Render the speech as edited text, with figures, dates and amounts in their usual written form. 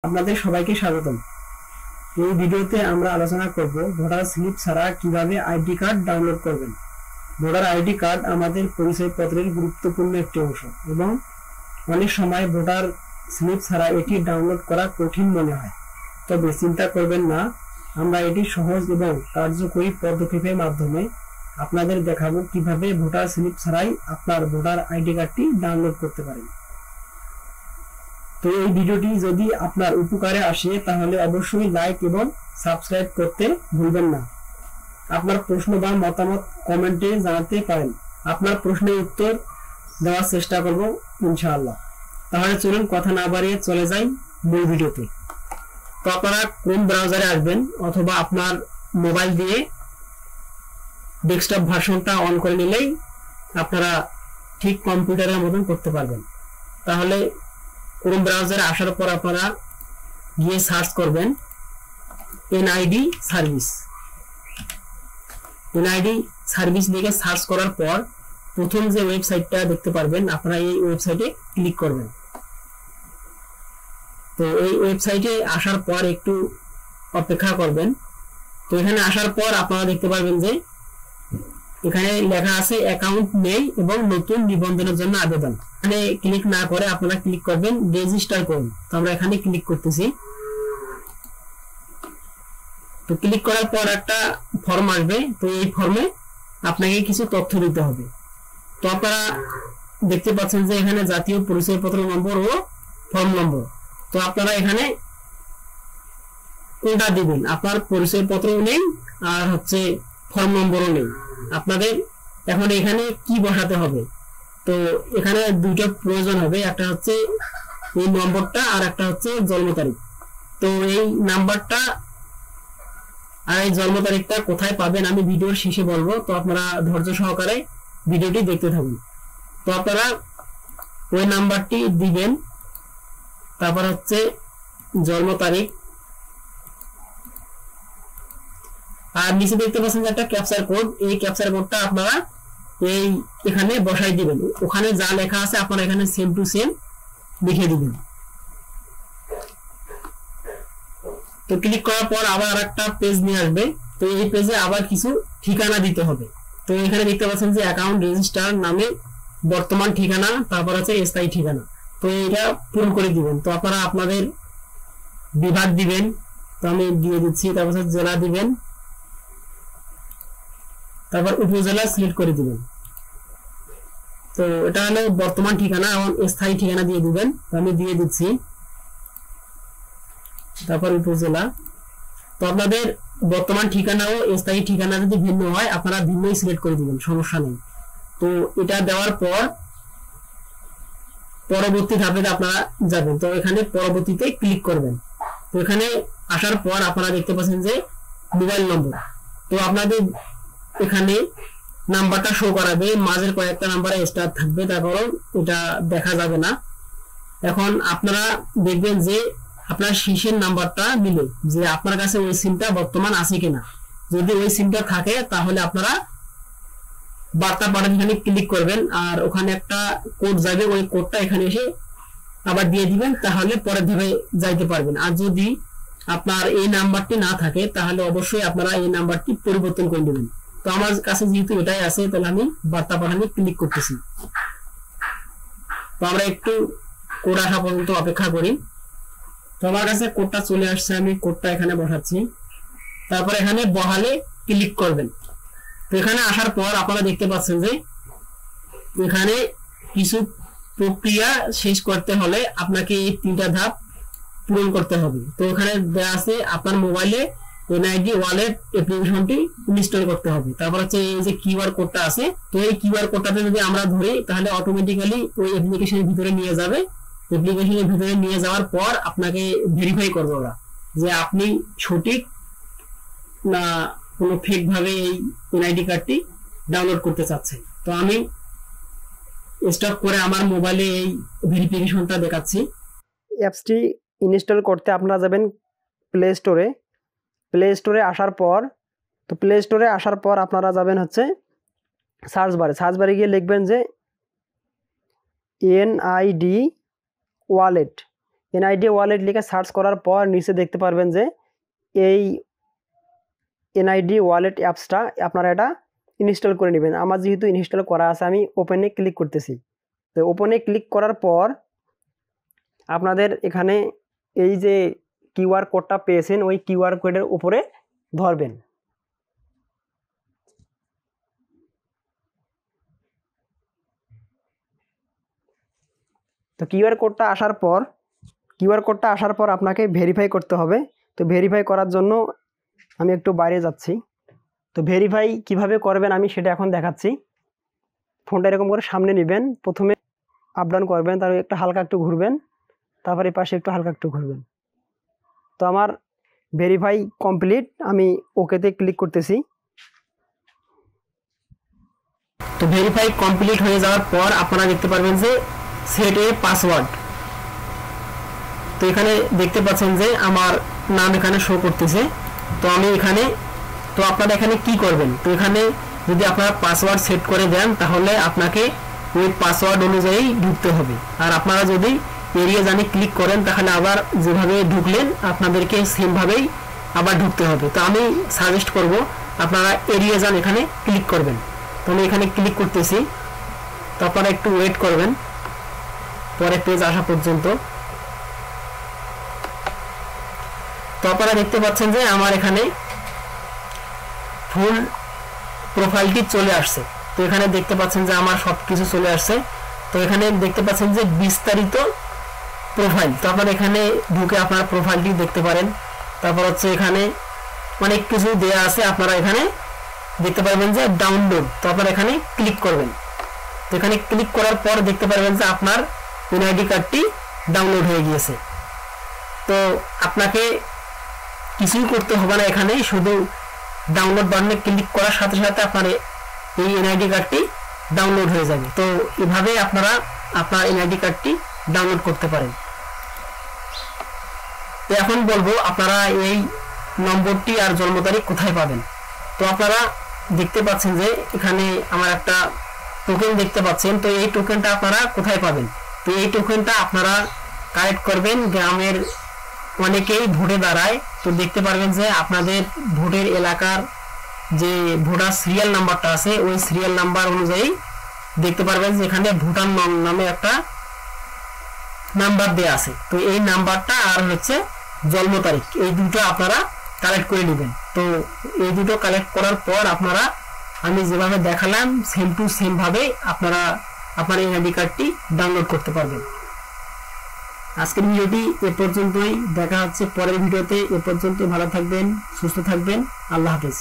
আপনাদের সবাইকে স্বাগতম। এই ভিডিওতে আমরা আলোচনা করব ভোটার স্লিপ ছাড়া কিভাবে আইডি কার্ড ডাউনলোড করবেন। ভোটার আইডি কার্ড আমাদের পরিচয়পত্রের গুরুত্বপূর্ণ একটি অংশ এবং অনেক সময় ভোটার স্লিপ ছাড়া এটি ডাউনলোড করা কঠিন মনে হয়। তবে চিন্তা করবেন না, আমরা এটি সহজ এবং কার্যকরী পদক্ষেপের মাধ্যমে আপনাদের দেখাবো কিভাবে ভোটার স্লিপ ছাড়াই আপনার ভোটার আইডি কার্ডটি ডাউনলোড করতে পারেন। তো এই ভিডিওটি যদি আপনার উপকারে আসে তাহলে অবশ্যই লাইক এবং সাবস্ক্রাইব করতে ভুলবেন না। আপনার প্রশ্ন বা মতামত কমেন্টে জানাতে পারেন। আপনার প্রশ্নের উত্তর দেওয়ার চেষ্টা করব ইনশাআল্লাহ। তাহলে চলুন কথা না বাড়িয়ে চলে যাই মূল ভিডিওতে। তো আপনারা ক্রোম ব্রাউজারে আসবেন অথবা আপনার মোবাইল দিয়ে ডেস্কটপ ভার্সনটা অন করে নিলেই আপনারা ঠিক কম্পিউটারের মতন করতে পারবেন। তাহলে ক্রোম ব্রাউজারে আসার পর আপনারা গিয়ে সার্চ করবেন এনআইডি সার্ভিস। এনআইডি সার্ভিস লিখে সার্চ করার পর প্রথম যে ওয়েবসাইটটা দেখতে পারবেন আপনারা এই ওয়েবসাইটে ক্লিক করবেন। তো এই ওয়েবসাইটে আসার পর একটু অপেক্ষা করবেন। তো এখানে আসার পর আপনারা দেখতে পারবেন যে এখানে লেখা আছে অ্যাকাউন্ট নেই এবং নতুন নিবন্ধনের জন্য আবেদন। এখানে ক্লিক না করে আপনারা ক্লিক করবেন রেজিস্টার করুন। তো আমরা এখানে ক্লিক করতেছি। তো ক্লিক করার পর একটা ফর্ম আসবে। তো এই ফর্মে আপনাকে কিছু তথ্য দিতে হবে। তো আপনারা দেখতে পাচ্ছেন যে এখানে জাতীয় পরিচয়পত্র নম্বর ও ফর্ম নম্বর। তো আপনারা এখানে কোনটা দিবেন, আপনার পরিচয়পত্রও নেই আর ফর্ম নম্বরও নেই। আপনাদের এখন এখানে কি বসাতে হবে, তো এখানে দুইটা প্রয়োজন হবে, একটা হচ্ছে এই নম্বরটা আর একটা হচ্ছে জন্ম তারিখ। তো এই নাম্বারটা আর এই জন্ম তারিখটা কোথায় পাবেন আমি ভিডিওর শেষে বলবো। তো আপনারা ধৈর্য সহকারে ভিডিওটি দেখতে থাকুন। তো আপনারা ওই নাম্বারটি দিবেন, তারপর জন্ম তারিখ, আর নিচে দেখতে পাচ্ছেন একটা ক্যাপচার কোড। এই ক্যাপচার কোডটা আপনারা এই এখানে বসাই দিবেন। ওখানে যা লেখা আছে আপনারা এখানে সেম টু সেম লিখে দিবেন। তো ক্লিক করার পর আবার আরেকটা পেজ নিয়ে আসবে। তো এই পেজে আবার কিছু ঠিকানা দিতে হবে। তো এখানে দেখতে পাচ্ছেন যে অ্যাকাউন্ট রেজিস্ট্রার নামে বর্তমান ঠিকানা, তারপর স্থায়ী ঠিকানা। তো এটা পূরণ করে দিবেন। তো আপনারা আপনাদের বিভাগ দিবেন। তো আমি দিয়ে দিচ্ছি। তারপর জেলা দিবেন, তারপর উপজেলা সিলেক্ট করে দিবেন। তো এটা হলো বর্তমান ঠিকানা এবং স্থায়ী ঠিকানা দিয়ে দিবেন। আমি দিয়ে দিচ্ছি। তারপর উপজেলা। তো আপনাদের বর্তমান ঠিকানা ও স্থায়ী ঠিকানা যদি ভিন্ন হয় আপনারা ভিন্নই সিলেক্ট করে দিবেন, সমস্যা নেই। তো এটা দেওয়ার পর পরবর্তী ধাপে আপনারা যাবেন। তো এখানে পরবর্তীতে ক্লিক করবেন। তো এখানে আসার পর আপনারা দেখতে পাচ্ছেন যে মোবাইল নম্বর। তো আপনাদের এখানে নাম্বারটা শো করাবে, মাঝের কয়েকটা নাম্বারে স্টার থাকবে, তারপর এটা দেখা যাবে না। এখন আপনারা দেখবেন যে আপনার শীর্ষের নাম্বারটা মিলে যে আপনার কাছে ওই সিমটা বর্তমান আছে কিনা। যদি ওই সিমটা থাকে তাহলে আপনারা বার্তা পাঠান এখানে ক্লিক করবেন, আর ওখানে একটা কোড যাবে, ওই কোডটা এখানে এসে আবার দিয়ে দিবেন, তাহলে পরের ধাপে যাইতে পারবেন। আর যদি আপনার এই নাম্বারটি না থাকে তাহলে অবশ্যই আপনারা এই নাম্বারটি পরিবর্তন করে নেবেন। তো আমার কাছে যেহেতু এটাই আছে তাহলে আমি বার্তা পাঠানে ক্লিক করতেছি। তো আমরা একটু কোড আসা পর্যন্ত অপেক্ষা করি। তো আমার কাছে কোডটা চলে আসছে, আমি কোডটা এখানে বসাচ্ছি। তারপর এখানে বহালে ক্লিক করবেন। তো এখানে আসার পর আপনারা দেখতে পাচ্ছেন যে এখানে কিছু প্রক্রিয়া শেষ করতে হলে আপনাকে এই 3টা ধাপ পূরণ করতে হবে। তো এখানে দেওয়া আছে আপনার মোবাইলে এনআইডি ওয়ালেট অ্যাপ্লিকেশনটি ইনস্টল করতে হবে। তারপর এই যে কিউআর কোডটা আছে, তো এই কিউআর কোডটাতে যদি আমরা ধরি তাহলে অটোমেটিক্যালি ওই অ্যাপ্লিকেশনের ভিতরে নিয়ে যাবে। অ্যাপ্লিকেশনের ভিতরে নিয়ে যাওয়ার পর আপনাকে ভেরিফাই করবে ওরা যে আপনি সঠিক না কোনো ফেক ভাবে এই এনআইডি কার্ডটি ডাউনলোড করতে চাচ্ছেন। তো আমি স্টপ করে আমার মোবাইলে এই ভেরিফিকেশনটা দেখাচ্ছি। অ্যাপসটি ইনস্টল করতে আপনারা যাবেন প্লে স্টোরে। প্লে স্টোরে আসার পর আপনারা যাবেন সার্চ বারে গিয়ে লিখবেন যে এনআইডি ওয়ালেট। এনআইডি ওয়ালেট লিখে সার্চ করার পর নিচে দেখতে পারবেন যে এই এনআইডি ওয়ালেট অ্যাপসটা আপনারা এটা ইনস্টল করে নেবেন। আমার যেহেতু ইনস্টল করা আছে আমি ওপেনে ক্লিক করতেছি। তো ওপেনে ক্লিক করার পর আপনাদের এখানে এই যে কিউআর কোডটা পেয়েছেন ওই কিউআর কোডের উপরে ধরবেন। তো কিউআর কোডটা আসার পর আপনাকে ভেরিফাই করতে হবে। তো ভেরিফাই করার জন্য আমি একটু বাইরে যাচ্ছি। তো ভেরিফাই কিভাবে করবেন আমি সেটা এখন দেখাচ্ছি। ফোনটা এরকম করে সামনে নেবেন, প্রথমে আপ ডাউন করবেন, তারপর একটু হালকা একটু ঘুরবেন, তারপর এই পাশে একটু হালকা একটু ঘুরবেন। তো আমার ভেরিফাই কমপ্লিট, আমি ওকেতে ক্লিক করতেছি। তো ভেরিফাই কমপ্লিট হয়ে যাওয়ার পর আপনারা দেখতে পারবেন যে সেট এ পাসওয়ার্ড। তো এখানে দেখতে পাচ্ছেন যে আমার নাম এখানে শো করতেছে। তো আমি এখানে তো আপনারা এখানে কি করবেন, তো এখানে যদি আপনারা পাসওয়ার্ড সেট করে দেন তাহলে আপনাকে ওই পাসওয়ার্ড অনুযায়ী ঢুকতে হবে। আর আপনারা যদি এরিয়া জানি ক্লিক করেন তাহলে আবার যেভাবে ঢুকলেন আপনাদেরকে সেমভাবেই আবার ঢুকতে হবে। তো আমি সাজেস্ট করব আপনারা এরিয়া জান এখানে ক্লিক করবেন। তো আমি এখানে ক্লিক করতেছি। তো আপনারা একটু ওয়েট করবেন পরে পেজ আসা পর্যন্ত। তো আপনারা দেখতে পাচ্ছেন যে আমার এখানে ফুল প্রোফাইলটি চলে আসছে। তো এখানে দেখতে পাচ্ছেন যে আমার সবকিছু চলে আসছে। তো এখানে দেখতে পাচ্ছেন যে বিস্তারিত প্রোফাইল। তো আপনারা এখানে ঢুকে আপনার প্রোফাইলটি দেখতে পারেন। তারপর হচ্ছে এখানে অনেক কিছু দেয়া আছে, আপনারা এখানে দেখতে পারবেন যে ডাউনলোড। তো আপনারা এখানে ক্লিক করবেন। তো এখানে ক্লিক করার পর দেখতে পারবেন যে আপনার এনআইডি কার্ডটি ডাউনলোড হয়ে গিয়েছে। তো আপনাকে কিছুই করতে হবে না, এখানে শুধু ডাউনলোড বাটনে ক্লিক করার সাথে সাথে আপনার এই এনআইডি কার্ডটি ডাউনলোড হয়ে যাবে। তো এভাবে আপনারা আপনার এনআইডি কার্ডটি ডাউনলোড করতে পারেন। তো এখন বলবো আপনারা এই নম্বরটি আর জন্ম তারিখ কোথায় পাবেন। তো আপনারা দেখতে পাচ্ছেন যে এখানে আমার একটা টোকেন দেখতে পাচ্ছেন। তো এই টোকেনটা আপনারা কোথায় পাবেন, তো এই টোকেনটা আপনারা কালেক্ট করবেন গ্রামের অনেকেই ভোটে দাঁড়ায়। তো দেখতে পারবেন যে আপনাদের ভোটের এলাকার যে ভোটার সিরিয়াল নাম্বারটা আছে ওই সিরিয়াল নাম্বার অনুযায়ী দেখতে পারবেন যে এখানে ভুটান নামে একটা নাম্বার দেয়া আছে। তো এই নাম্বারটা আর হচ্ছে জন্ম তারিখ এই দুটো আপনারা কালেক্ট করে নেবেন। তো এই দুটো কালেক্ট করার পর আপনারা আমি যেভাবে দেখালাম সেম টু সেম ভাবে আপনারা আপনার এনআইডি কার্ডটি ডাউনলোড করতে পারবেন। আজকের ভিডিওটি এ পর্যন্তই, দেখা হচ্ছে পরের ভিডিওতে। এ পর্যন্ত ভালো থাকবেন, সুস্থ থাকবেন, আল্লাহ হাফেজ।